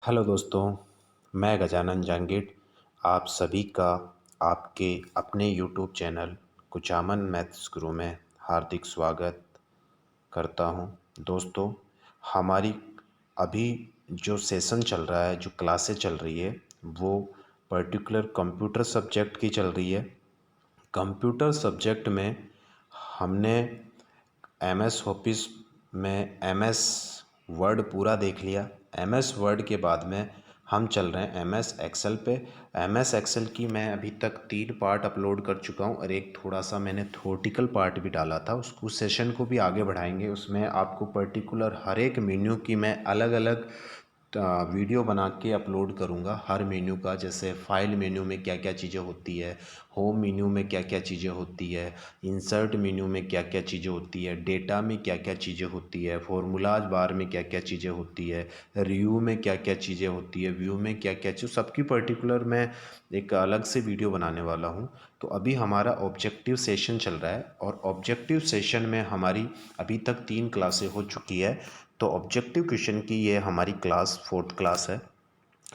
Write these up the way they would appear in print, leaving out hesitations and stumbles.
Hello दोस्तों, मैं गजानन जांगिड आप सभी का आपके अपने यूट्यूब चैनल कुचामन मैथ्स गुरु में हार्दिक स्वागत करता हूं। दोस्तों, हमारी अभी जो सेशन चल रहा है, जो क्लासें चल रही है, वो पर्टिकुलर कंप्यूटर सब्जेक्ट की चल रही है। कंप्यूटर सब्जेक्ट में हमने एमएस ऑफिस में एमएस वर्ड पूरा देख लिया। एमएस वर्ड के बाद में हम चल रहे हैं एमएस एक्सेल पे। एमएस एक्सेल की मैं अभी तक 3 पार्ट अपलोड कर चुका हूँ और एक थोड़ा सा मैंने थ्योरेटिकल पार्ट भी डाला था। उसको सेशन को भी आगे बढ़ाएंगे। उसमें आपको पर्टिकुलर हर एक मेन्यू की मैं अलग अलग वीडियो बना के अपलोड करूँगा हर मेन्यू का। जैसे फाइल मेन्यू में क्या क्या चीज़ें होती है, होम मेन्यू में क्या क्या चीज़ें होती है, इंसर्ट मेन्यू में क्या क्या चीज़ें होती है, डेटा में क्या क्या चीज़ें होती है, फॉर्मूलाज बार में क्या क्या चीज़ें होती है, रिव्यू में क्या क्या चीज़ें होती है, व्यू में क्या क्या चीज़, सबकी पर्टिकुलर मैं एक अलग से वीडियो बनाने वाला हूँ। तो अभी हमारा ऑब्जेक्टिव सेशन चल रहा है और ऑब्जेक्टिव सेशन में हमारी अभी तक 3 क्लासें हो चुकी है। तो ऑब्जेक्टिव क्वेश्चन की ये हमारी क्लास 4th क्लास है।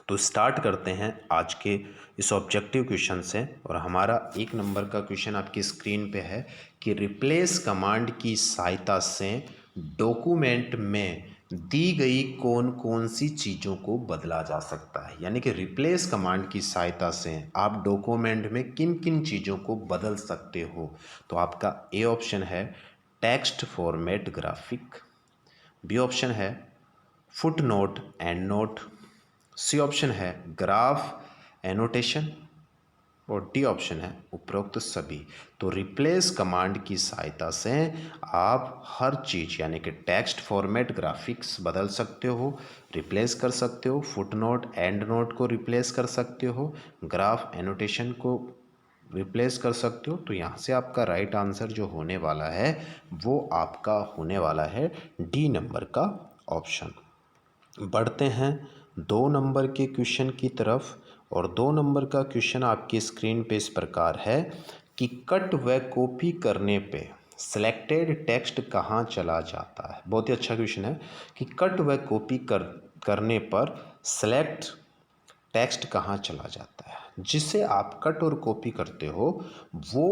तो स्टार्ट करते हैं आज के इस ऑब्जेक्टिव क्वेश्चन से। और हमारा 1 नंबर का क्वेश्चन आपकी स्क्रीन पे है कि रिप्लेस कमांड की सहायता से डॉक्यूमेंट में दी गई कौन कौन सी चीज़ों को बदला जा सकता है। यानी कि रिप्लेस कमांड की सहायता से आप डॉक्यूमेंट में किन किन चीज़ों को बदल सकते हो। तो आपका ए ऑप्शन है text format graphic, B option है footnote endnote, C option है ग्राफ एनोटेशन और डी ऑप्शन है उपरोक्त सभी। तो रिप्लेस कमांड की सहायता से आप हर चीज़ यानी कि टेक्स्ट फॉर्मेट ग्राफिक्स बदल सकते हो, रिप्लेस कर सकते हो, फुट नोट एंड नोट को रिप्लेस कर सकते हो, ग्राफ एनोटेशन को रिप्लेस कर सकते हो। तो यहाँ से आपका राइट आंसर जो होने वाला है वो आपका होने वाला है डी नंबर का ऑप्शन। बढ़ते हैं 2 नंबर के क्वेश्चन की तरफ। और 2 नंबर का क्वेश्चन आपकी स्क्रीन पे इस प्रकार है कि कट व कॉपी करने पे सिलेक्टेड टेक्स्ट कहाँ चला जाता है। बहुत ही अच्छा क्वेश्चन है कि कट व कॉपी करने पर सेलेक्ट टेक्स्ट कहाँ चला जाता है। जिसे आप कट और कॉपी करते हो वो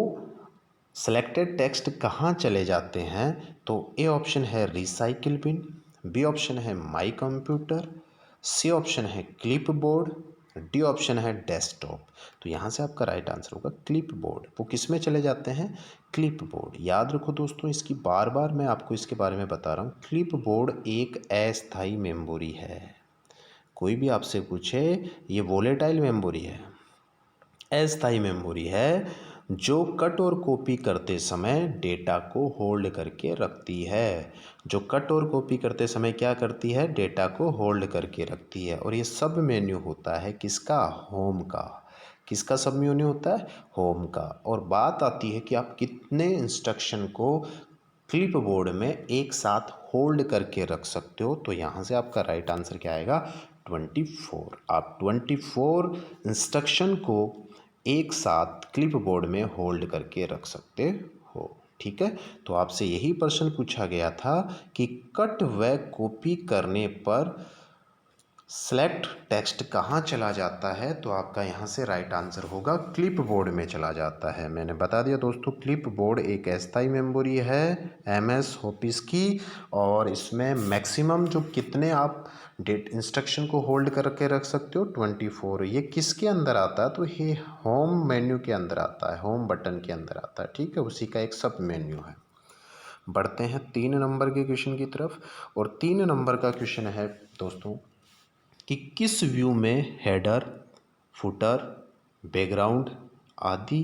सेलेक्टेड टेक्स्ट कहाँ चले जाते हैं। तो ए ऑप्शन है रिसाइकिल बिन, बी ऑप्शन है माई कंप्यूटर, सी ऑप्शन है क्लिप बोर्ड, डी ऑप्शन है डेस्कटॉप। तो यहाँ से आपका राइट आंसर होगा क्लिप बोर्ड। वो किस में चले जाते हैं, क्लिप बोर्ड। याद रखो दोस्तों, इसकी बार बार मैं आपको इसके बारे में बता रहा हूँ। क्लिप बोर्ड एक अस्थायी मेमोरी है। कोई भी आपसे पूछे ये वोलेटाइल मेमोरी है, अस्थायी मेमोरी है जो कट और कॉपी करते समय डेटा को होल्ड करके रखती है। जो कट और कॉपी करते समय क्या करती है, डेटा को होल्ड करके रखती है। और ये सब मेन्यू होता है किसका, होम का। किसका सब मेन्यू होता है, होम का। और बात आती है कि आप कितने इंस्ट्रक्शन को क्लिप बोर्ड में एक साथ होल्ड करके रख सकते हो। तो यहाँ से आपका राइट आंसर क्या आएगा, 24। आप 24 इंस्ट्रक्शन को एक साथ क्लिप बोर्ड में होल्ड करके रख सकते हो। ठीक है। तो आपसे यही प्रश्न पूछा गया था कि कट व कॉपी करने पर सेलेक्ट टेक्स्ट कहाँ चला जाता है। तो आपका यहाँ से राइट आंसर होगा क्लिप बोर्ड में चला जाता है। मैंने बता दिया दोस्तों, क्लिप बोर्ड एक अस्थायी मेमोरी है एमएस ऑफिस की। और इसमें मैक्सिमम जो कितने आप डेट इंस्ट्रक्शन को होल्ड करके रख सकते हो, 24। ये किसके अंदर आता है, तो ये होम मेन्यू के अंदर आता है, होम बटन के अंदर आता है। ठीक है, उसी का एक सब मेन्यू है। बढ़ते हैं 3 नंबर के क्वेश्चन की तरफ। और 3 नंबर का क्वेश्चन है दोस्तों कि किस व्यू में हेडर, फुटर, बैकग्राउंड आदि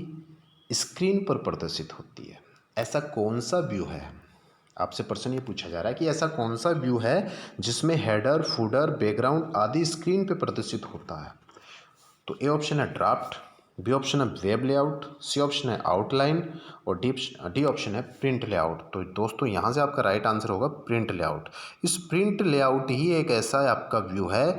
स्क्रीन पर प्रदर्शित होती है। ऐसा कौन सा व्यू है, आपसे प्रश्न ये पूछा जा रहा है कि ऐसा कौन सा व्यू है जिसमें हेडर, फुटर, बैकग्राउंड आदि स्क्रीन पर प्रदर्शित होता है। तो ए ऑप्शन है ड्राफ्ट, बी ऑप्शन है वेब लेआउट, सी ऑप्शन है आउटलाइन और डी ऑप्शन है प्रिंट लेआउट। तो दोस्तों यहाँ से आपका राइट आंसर होगा प्रिंट लेआउट। इस प्रिंट लेआउट ही एक ऐसा आपका व्यू है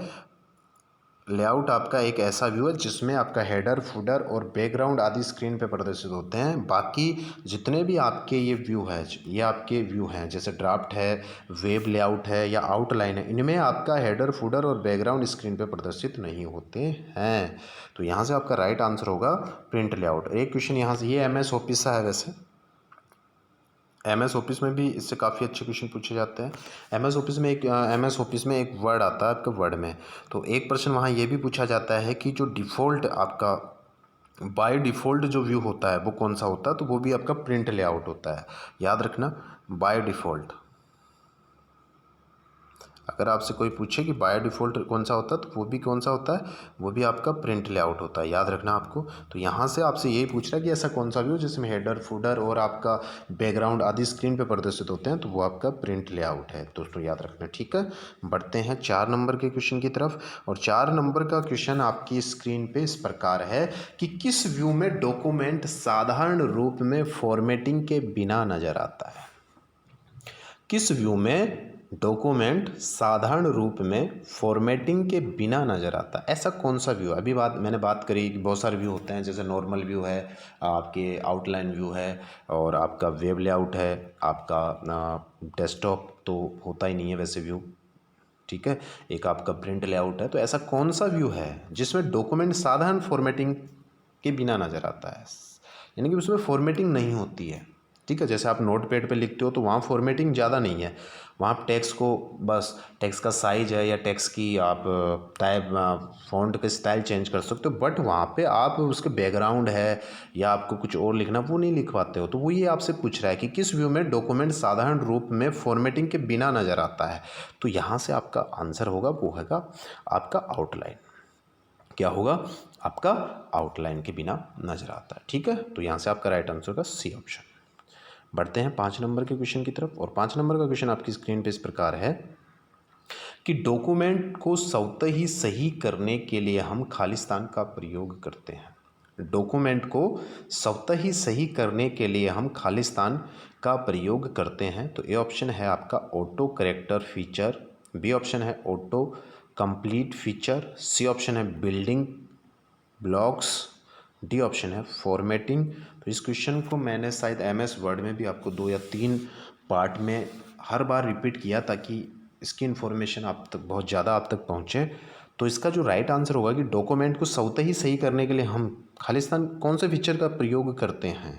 लेआउट आपका एक ऐसा व्यू है जिसमें आपका हेडर, फुटर और बैकग्राउंड आदि स्क्रीन पे प्रदर्शित होते हैं। बाकी जितने भी आपके ये व्यू है, ये आपके व्यू हैं, जैसे ड्राफ्ट है, वेब लेआउट है या आउटलाइन है, इनमें आपका हेडर, फुटर और बैकग्राउंड स्क्रीन पे प्रदर्शित नहीं होते हैं। तो यहाँ से आपका राइट आंसर होगा प्रिंट लेआउट। एक क्वेश्चन यहाँ से, ये MS ऑफिस है, वैसे MS ऑफिस में भी इससे काफ़ी अच्छे क्वेश्चन पूछे जाते हैं। MS ऑफिस में एक वर्ड आता है आपका वर्ड में, तो एक प्रश्न वहाँ ये भी पूछा जाता है कि जो डिफ़ॉल्ट आपका बाय डिफ़ॉल्ट जो व्यू होता है वो कौन सा होता है, तो वो भी आपका प्रिंट लेआउट होता है। याद रखना, बाय डिफ़ॉल्ट। अगर आपसे कोई पूछे कि बाय डिफ़ॉल्ट कौन सा होता है, तो वो भी कौन सा होता है, वो भी आपका प्रिंट लेआउट होता है। याद रखना आपको। तो यहाँ से आपसे यही पूछ रहा है कि ऐसा कौन सा व्यू जिसमें हेडर, फुटर और आपका बैकग्राउंड आदि स्क्रीन पे प्रदर्शित होते हैं, तो वो आपका प्रिंट लेआउट है दोस्तों, याद रखना। ठीक है, बढ़ते हैं 4 नंबर के क्वेश्चन की तरफ। और 4 नंबर का क्वेश्चन आपकी स्क्रीन पे इस प्रकार है कि किस व्यू में डॉक्यूमेंट साधारण रूप में फॉर्मेटिंग के बिना नजर आता है। किस व्यू में डॉक्यूमेंट साधारण रूप में फॉर्मेटिंग के बिना नज़र आता है, ऐसा कौन सा व्यू है। अभी मैंने बात करी कि बहुत सारे व्यू होते हैं, जैसे नॉर्मल व्यू है, आपके आउटलाइन व्यू है, और आपका वेब लेआउट है, आपका डेस्कटॉप तो होता ही नहीं है वैसे व्यू। ठीक है, एक आपका प्रिंट लेआउट है। तो ऐसा कौन सा व्यू है जिसमें डॉक्यूमेंट साधारण फॉर्मेटिंग के बिना नज़र आता है, यानी कि उसमें फॉर्मेटिंग नहीं होती है। ठीक है, जैसे आप नोट पैड पर लिखते हो तो वहाँ फॉर्मेटिंग ज़्यादा नहीं है, वहाँ आप टेक्स्ट को बस टेक्स्ट का साइज है या टेक्स्ट की आप टाइप फ़ॉन्ट का स्टाइल चेंज कर सकते हो, बट वहाँ पे आप उसके बैकग्राउंड है या आपको कुछ और लिखना, वो नहीं लिख पाते हो। तो वो ये आपसे पूछ रहा है कि किस व्यू में डॉक्यूमेंट साधारण रूप में फॉर्मेटिंग के बिना नज़र आता है। तो यहाँ से आपका आंसर होगा, वो होगा आपका आउटलाइन। क्या होगा, आपका आउटलाइन के बिना नज़र आता है। ठीक है, तो यहाँ से आपका राइट आंसर होगा C ऑप्शन। बढ़ते हैं 5 नंबर के क्वेश्चन की तरफ। और 5 नंबर का क्वेश्चन आपकी स्क्रीन पे इस प्रकार है कि डॉक्यूमेंट को स्वतः ही सही करने के लिए हम खालिस्तान का प्रयोग करते हैं। डॉक्यूमेंट को स्वतः ही सही करने के लिए हम खालिस्तान का प्रयोग करते हैं। तो ए ऑप्शन है आपका auto corrector feature, B option है auto complete feature, C option है बिल्डिंग ब्लॉक्स, डी ऑप्शन है फॉर्मेटिंग। तो इस क्वेश्चन को मैंने शायद MS वर्ड में भी आपको 2 या 3 पार्ट में हर बार रिपीट किया, ताकि इसकी इन्फॉर्मेशन आप तक बहुत ज़्यादा आप तक पहुँचे। तो इसका जो राइट आंसर होगा कि डॉक्यूमेंट को स्वतः ही सही करने के लिए हम खालिस्तान कौन से फीचर का प्रयोग करते हैं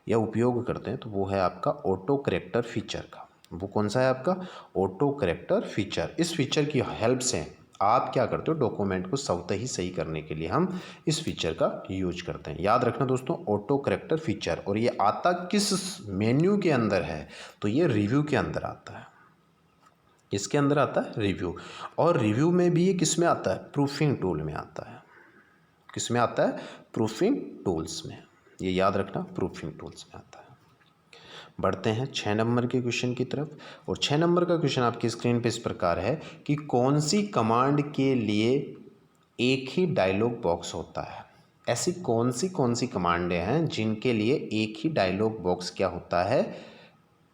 या उपयोग करते हैं, तो वो है आपका ऑटो करेक्टर फीचर का। वो कौन सा है आपका ऑटो करेक्टर फीचर। इस फीचर की हेल्प से आप क्या करते हो, डॉक्यूमेंट को स्वतः ही सही करने के लिए हम इस फीचर का यूज करते हैं। याद रखना दोस्तों, ऑटो करेक्टर फीचर। और ये आता किस मेन्यू के अंदर है, तो ये रिव्यू के अंदर आता है। इसके अंदर आता है रिव्यू, और रिव्यू में भी ये किस में आता है, प्रूफिंग टूल में आता है। किस में आता है, प्रूफिंग टूल्स में। ये याद रखना, प्रूफिंग टूल्स में आता है। बढ़ते हैं 6 नंबर के क्वेश्चन की तरफ। और 6 नंबर का क्वेश्चन आपकी स्क्रीन पे इस प्रकार है कि कौन सी कमांड के लिए एक ही डायलॉग बॉक्स होता है। ऐसी कौन सी कमांडें हैं जिनके लिए एक ही डायलॉग बॉक्स क्या होता है,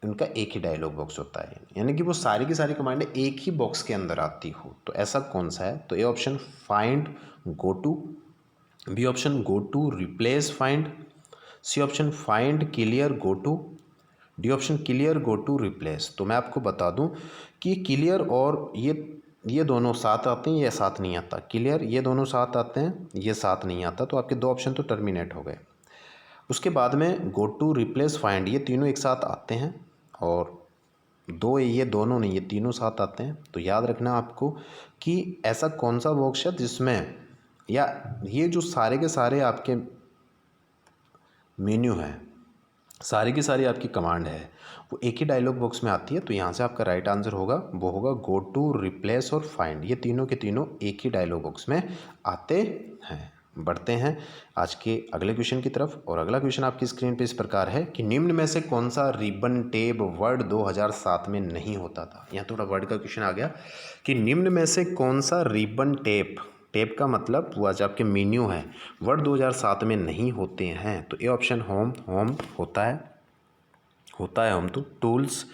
उनका एक ही डायलॉग बॉक्स होता है, यानी कि वो सारी की सारी कमांडें एक ही बॉक्स के अंदर आती हो। तो ऐसा कौन सा है, तो A option find go to, B option go to replace find, C option find clear go to, D option clear go to replace. तो मैं आपको बता दूं कि क्लियर और ये दोनों साथ आते हैं, ये साथ नहीं आता। क्लियर ये दोनों साथ आते हैं, ये साथ नहीं आता, तो आपके 2 ऑप्शन तो टर्मिनेट हो गए। उसके बाद में गो टू रिप्लेस फाइंड, ये तीनों एक साथ आते हैं, और ये दोनों नहीं, ये तीनों साथ आते हैं। तो याद रखना आपको कि ऐसा कौन सा बॉक्स है जिसमें, या ये जो सारे के सारे आपके मेन्यू हैं, सारी की सारी आपकी कमांड है, वो एक ही डायलॉग बॉक्स में आती है। तो यहाँ से आपका राइट आंसर होगा, वो होगा गो टू रिप्लेस और फाइंड। ये तीनों के तीनों एक ही डायलॉग बॉक्स में आते हैं। बढ़ते हैं आज के अगले क्वेश्चन की तरफ। और अगला क्वेश्चन आपकी स्क्रीन पे इस प्रकार है कि निम्न में से कौन सा रिबन टेप वर्ड 2007 में नहीं होता था। यहाँ थोड़ा वर्ड का क्वेश्चन आ गया कि निम्न में से कौन सा रिबन टेप, टेप का मतलब वो आज आपके मेन्यू है, वर्ड 2007 में नहीं होते हैं। तो ए ऑप्शन होम होता है होम, तो टूल्स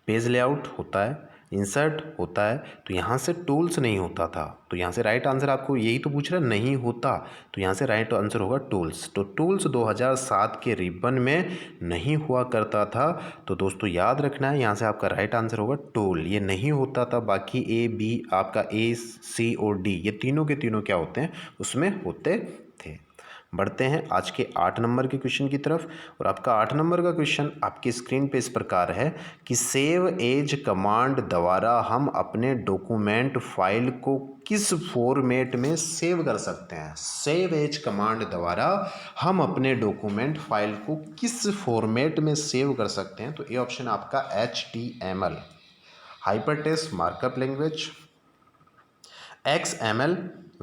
पेज लेआउट होता है, इंसर्ट होता है, तो यहाँ से टूल्स नहीं होता था, तो यहाँ से राइट आंसर आपको यही तो पूछ रहा है, नहीं होता, तो यहाँ से राइट आंसर होगा टूल्स। तो टूल्स 2007 के रिबन में नहीं हुआ करता था, तो दोस्तों याद रखना है, यहाँ से आपका राइट आंसर होगा टूल, ये नहीं होता था। बाकी ए बी आपका ए सी और डी ये तीनों के तीनों क्या होते हैं, उसमें होते थे। बढ़ते हैं आज के 8 नंबर के क्वेश्चन की तरफ, और आपका 8 नंबर का क्वेश्चन आपकी स्क्रीन पे इस प्रकार है कि सेव एज कमांड द्वारा हम अपने डॉक्यूमेंट फाइल को किस फॉर्मेट में सेव कर सकते हैं। सेव एज कमांड द्वारा हम अपने डॉक्यूमेंट फाइल को किस फॉर्मेट में सेव कर सकते हैं। तो ये ऑप्शन आपका HTML, hypertext markup language, XML,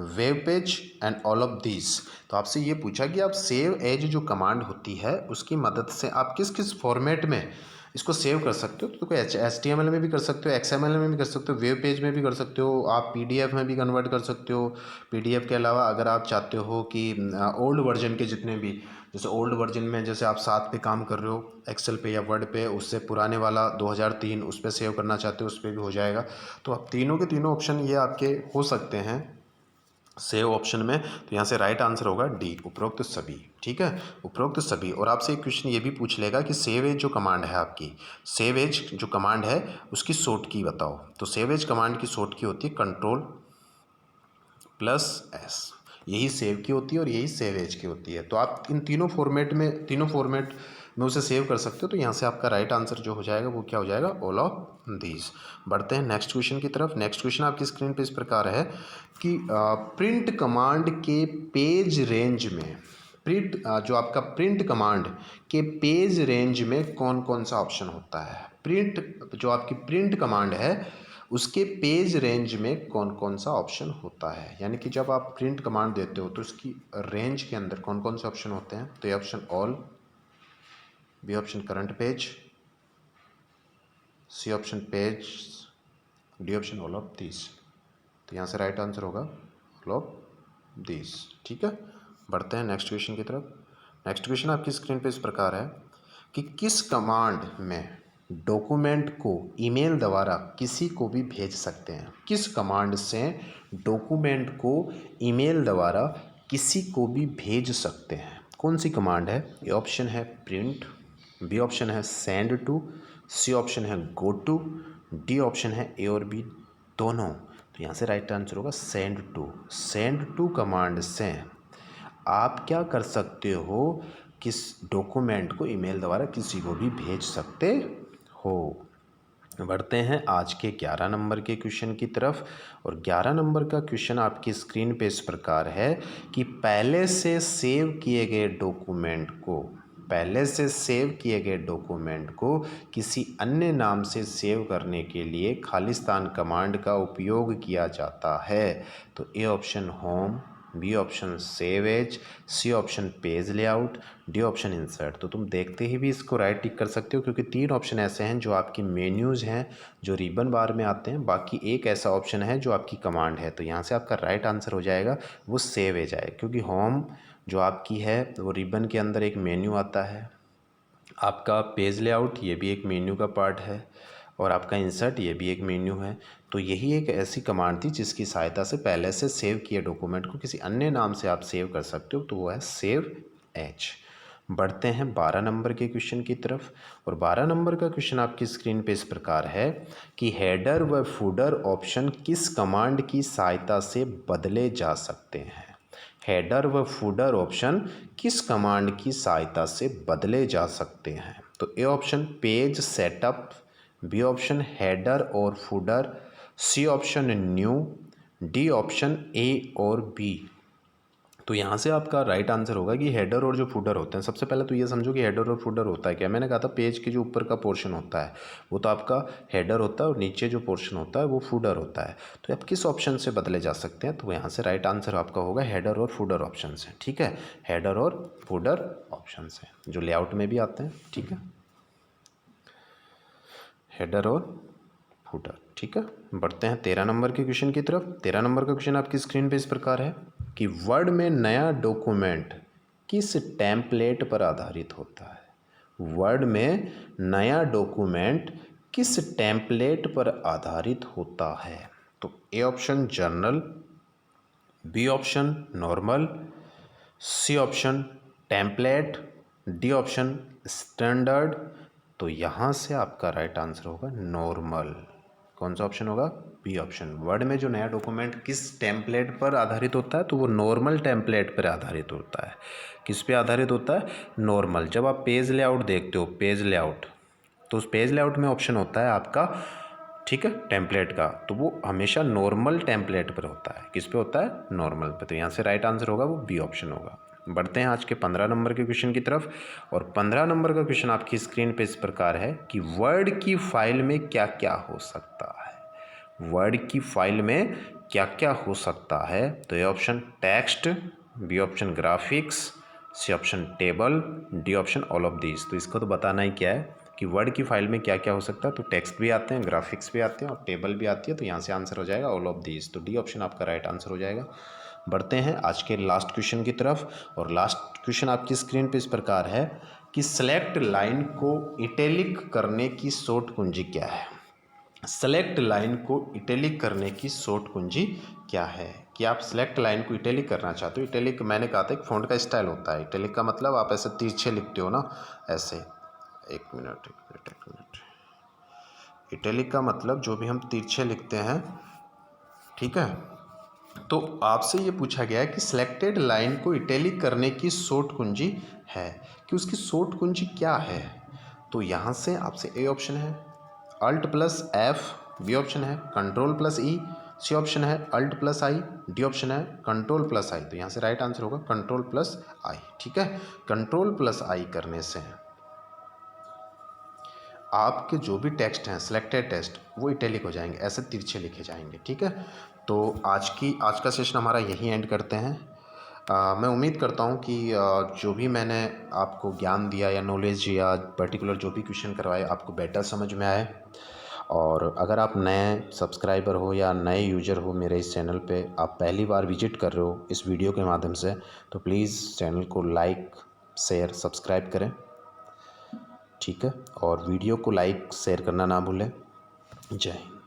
web page and all of this. तो आपसे ये पूछा कि आप सेव एज जो कमांड होती है उसकी मदद से आप किस किस फॉर्मेट में इसको सेव कर सकते हो। तो कोई HTML में भी कर सकते हो, XML में भी कर सकते हो, वेब पेज में भी कर सकते हो, आप PDF में भी कन्वर्ट कर सकते हो। PDF के अलावा अगर आप चाहते हो कि ओल्ड वर्जन के जितने भी, जैसे ओल्ड वर्जन में जैसे आप 7 पे काम कर रहे हो एक्सेल पे या वर्ड पे, उससे पुराने वाला 2003 उस पर सेव करना चाहते हो उस पर भी हो जाएगा। तो आप तीनों के तीनों ऑप्शन ये आपके हो सकते हैं सेव ऑप्शन में। तो यहाँ से राइट आंसर होगा डी, उपरोक्त सभी। ठीक है, उपरोक्त सभी। और आपसे एक क्वेश्चन ये भी पूछ लेगा कि सेव एज जो कमांड है आपकी, सेव एज जो कमांड है उसकी शॉर्ट की बताओ। तो सेव एज कमांड की शॉर्ट की होती है Ctrl+S, यही सेव की होती है और यही सेव एज की होती है। तो आप इन तीनों फॉर्मेट में उसे सेव कर सकते हो। तो यहाँ से आपका राइट आंसर जो हो जाएगा वो क्या हो जाएगा, ऑल ऑफ दीज। बढ़ते हैं नेक्स्ट क्वेश्चन की तरफ। नेक्स्ट क्वेश्चन आपकी स्क्रीन पे इस प्रकार है कि प्रिंट कमांड के पेज रेंज में, जो आपका प्रिंट कमांड के पेज रेंज में कौन कौन सा ऑप्शन होता है। प्रिंट जो आपकी प्रिंट कमांड है उसके पेज रेंज में कौन कौन सा ऑप्शन होता है, यानी कि जब आप प्रिंट कमांड देते हो तो उसकी रेंज के अंदर कौन कौन से ऑप्शन होते हैं। तो ये option all, B option current page, C option page, D option all of this. तो यहाँ से राइट आंसर होगा ऑल ऑफ दिस। ठीक है, बढ़ते हैं नेक्स्ट क्वेश्चन की तरफ। नेक्स्ट क्वेश्चन आपकी स्क्रीन पे इस प्रकार है कि किस कमांड में डॉक्यूमेंट को ईमेल द्वारा किसी को भी भेज सकते हैं। किस कमांड से डॉक्यूमेंट को ईमेल द्वारा किसी को भी भेज सकते हैं, कौन सी कमांड है। ए ऑप्शन है प्रिंट, बी ऑप्शन है सेंड टू, सी ऑप्शन है गो टू, डी ऑप्शन है ए और बी दोनों। तो यहाँ से राइट आंसर होगा send to. Send to command से आप क्या कर सकते हो, किस डॉक्यूमेंट को ईमेल द्वारा किसी को भी भेज सकते हो। बढ़ते हैं आज के 11 नंबर के क्वेश्चन की तरफ, और 11 नंबर का क्वेश्चन आपकी स्क्रीन पे इस प्रकार है कि पहले से सेव किए गए डॉक्यूमेंट को किसी अन्य नाम से सेव करने के लिए खालिस्तान कमांड का उपयोग किया जाता है। तो A option home, B option save as, C option page layout, D option insert. तो तुम देखते ही भी इसको राइट टिक कर सकते हो, क्योंकि 3 ऑप्शन ऐसे हैं जो आपकी मेन्यूज़ हैं जो रिबन बार में आते हैं, बाकी एक ऐसा ऑप्शन है जो आपकी कमांड है। तो यहाँ से आपका राइट आंसर हो जाएगा वो सेव एज आए, क्योंकि होम जो आपकी है वो रिबन के अंदर एक मेन्यू आता है, आपका पेज लेआउट ये भी एक मेन्यू का पार्ट है, और आपका इंसर्ट ये भी एक मेन्यू है। तो यही एक ऐसी कमांड थी जिसकी सहायता से पहले से सेव किए डॉक्यूमेंट को किसी अन्य नाम से आप सेव कर सकते हो, तो वो है सेव एज। बढ़ते हैं 12 नंबर के क्वेश्चन की तरफ, और 12 नंबर का क्वेश्चन आपकी स्क्रीन पे इस प्रकार है कि हेडर व फूडर ऑप्शन किस कमांड की सहायता से बदले जा सकते हैं। हेडर व फूडर ऑप्शन किस कमांड की सहायता से बदले जा सकते हैं। तो A option page setup, B option header और footer, C option new, D option A और बी। तो यहाँ से आपका राइट आंसर होगा कि हेडर और जो फूडर होते हैं, सबसे पहले तो ये समझो कि हेडर और फूडर होता है क्या। मैंने कहा था पेज के जो ऊपर का पोर्शन होता है वो तो आपका हेडर होता है, और नीचे जो पोर्शन होता है वो फूडर होता है। तो आप किस ऑप्शन से बदले जा सकते हैं, तो यहाँ से राइट आंसर आपका होगा हेडर और फूडर ऑप्शन से। ठीक है, हेडर और फूडर ऑप्शन से, जो लेआउट में भी आते हैं। ठीक है, हेडर और फूटर। ठीक है, बढ़ते हैं 13 नंबर के क्वेश्चन की तरफ। 13 नंबर का क्वेश्चन आपकी स्क्रीन पे इस प्रकार है कि वर्ड में नया डॉक्यूमेंट किस टेम्पलेट पर आधारित होता है। वर्ड में नया डॉक्यूमेंट किस टेम्पलेट पर आधारित होता है? तो A option journal, B option normal, C option template, D option standard. तो यहाँ से आपका राइट आंसर होगा नॉर्मल। कौन सा ऑप्शन होगा? B option. वर्ड में जो नया डॉक्यूमेंट किस टेम्पलेट पर आधारित होता है? तो वो नॉर्मल टेम्पलेट पर आधारित होता है। किस पे आधारित होता है? नॉर्मल। जब आप पेज लेआउट देखते हो, पेज लेआउट, तो उस पेज लेआउट में ऑप्शन होता है आपका, ठीक है, टेम्पलेट का, तो वो हमेशा नॉर्मल टेम्पलेट पर होता है। किस पे होता है? नॉर्मल पे। तो यहाँ से राइट आंसर होगा वो बी ऑप्शन होगा। बढ़ते हैं आज के 15 नंबर के क्वेश्चन की तरफ। और 15 नंबर का क्वेश्चन आपकी स्क्रीन पे इस प्रकार है कि वर्ड की फाइल में क्या क्या हो सकता है? वर्ड की फाइल में क्या क्या हो सकता है? तो A option text, B option graphics, C option table, D option all of these. तो इसको तो बताना ही क्या है कि वर्ड की फाइल में क्या क्या हो सकता है। तो टेक्स्ट भी आते हैं, ग्राफिक्स भी आते हैं और टेबल भी आती है। तो यहाँ से आंसर हो जाएगा ऑल ऑफ दीज। तो डी ऑप्शन आपका राइट आंसर हो जाएगा। बढ़ते हैं आज के लास्ट क्वेश्चन की तरफ। और लास्ट क्वेश्चन आपकी स्क्रीन पे इस प्रकार है कि सेलेक्ट लाइन को इटैलिक करने की शॉर्ट कुंजी क्या है? सेलेक्ट लाइन को इटैलिक करने की शॉर्ट कुंजी क्या है? कि आप सेलेक्ट लाइन को इटैलिक करना चाहते हो। इटैलिक मैंने कहा था एक फ़ॉन्ट का स्टाइल होता है। इटैलिक का मतलब आप ऐसे तिरछे लिखते हो ना, ऐसे। एक मिनट। इटैलिक का मतलब जो भी हम तिरछे लिखते हैं, ठीक है। तो आपसे ये पूछा गया है कि सिलेक्टेड लाइन को इटैलिक करने की शॉर्ट कुंजी है, कि उसकी शॉर्ट कुंजी क्या है? तो यहाँ से आपसे ए ऑप्शन है alt plus F, B option है control plus E, C option है alt plus I, D option है कंट्रोल प्लस आई। तो यहाँ से राइट आंसर होगा कंट्रोल प्लस आई, ठीक है। कंट्रोल प्लस आई करने से आपके जो भी टेक्स्ट हैं, सिलेक्टेड टेक्स्ट, वो इटैलिक हो जाएंगे, ऐसे तिरछे लिखे जाएंगे, ठीक है। तो आज का सेशन हमारा यहीं एंड करते हैं। मैं उम्मीद करता हूँ कि जो भी मैंने आपको ज्ञान दिया या नॉलेज या पर्टिकुलर जो भी क्वेश्चन करवाए आपको बेटर समझ में आए। और अगर आप नए सब्सक्राइबर हो या नए यूजर हो मेरे इस चैनल पे, आप पहली बार विजिट कर रहे हो इस वीडियो के माध्यम से, तो प्लीज़ चैनल को लाइक, शेयर, सब्सक्राइब करें, ठीक है। और वीडियो को लाइक शेयर करना ना भूलें। जय हिंद।